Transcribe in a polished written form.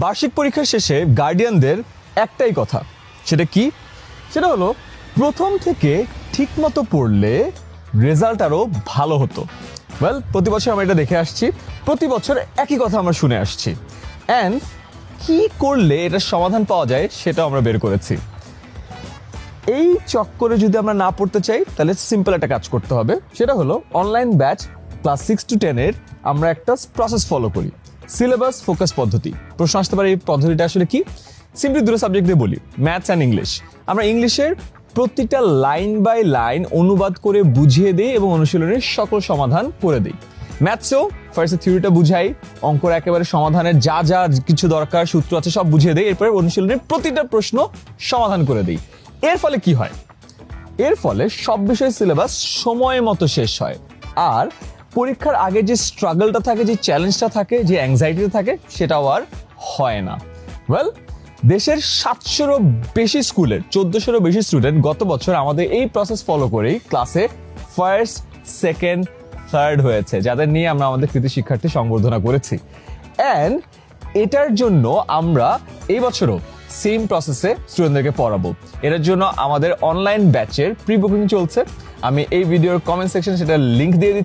বার্ষিক পরীক্ষার শেষে গার্ডিয়ানদের একটাই কথা, সেটা কি? সেটা হলো প্রথম থেকে ঠিকমতো পড়লে রেজাল্ট আরও ভালো হতো। ওয়েল, প্রতি বছর আমরা এটা দেখে আসছি, প্রতি বছর একই কথা আমরা শুনে আসছি। অ্যান্ড কি করলে এটার সমাধান পাওয়া যায় সেটাও আমরা বের করেছি। এই চক্করে যদি আমরা না পড়তে চাই তাহলে সিম্পল একটা কাজ করতে হবে, সেটা হলো অনলাইন ব্যাচ ক্লাস 6 to 10 এর আমরা একটা প্রসেস ফলো করি, সিলেবাস ফোকাস পদ্ধতি। প্রশ্ন আসতে পারে এই পদ্ধতিটা আসলে কি? সিম্পলি দুটো সাবজেক্ট দিয়ে বলি, ম্যাথস অ্যান্ড ইংলিশ। আমরা ইংলিশের প্রতিটা লাইন বাই লাইন অনুবাদ করে বুঝিয়ে দিই এবং অনুশীলনের সকল সমাধান করে দিই। ম্যাথসেও ফার্স্টে থিওরিটা বুঝাই, অঙ্কর একেবারে সমাধানের যা যা কিছু দরকার সূত্র আছে সব বুঝিয়ে দিই, এরপরে অনুশীলনের প্রতিটা প্রশ্ন সমাধান করে দিই। এর ফলে কি হয়? এর ফলে সব বিষয় সিলেবাস সময় মতো শেষ হয়, আর পরীক্ষার আগে যে স্ট্রাগলটা থাকে, যে চ্যালেঞ্জটা থাকে, যে অ্যাংজাইটিটা থাকে, সেটাও আর হয় না। ওয়েল, দেশের 700-রও বেশি স্কুলের 1400-রও বেশি স্টুডেন্ট গত বছর আমাদের এই প্রসেস ফলো করেই ক্লাসে ফার্স্ট, সেকেন্ড, থার্ড হয়েছে, যাদের নিয়ে আমরা আমাদের কৃতি শিক্ষার্থী সংবর্ধনা করেছি। অ্যান্ড এটার জন্য আমরা এই বছরও সেম প্রসেসে স্টুডেন্টদেরকে পড়াবো। এটার জন্য আমাদের অনলাইন ব্যাচের প্রি বুকিং চলছে। আমি এই ভিডিওর কমেন্ট সেকশনে সেটা লিঙ্ক দিয়ে দিচ্ছি।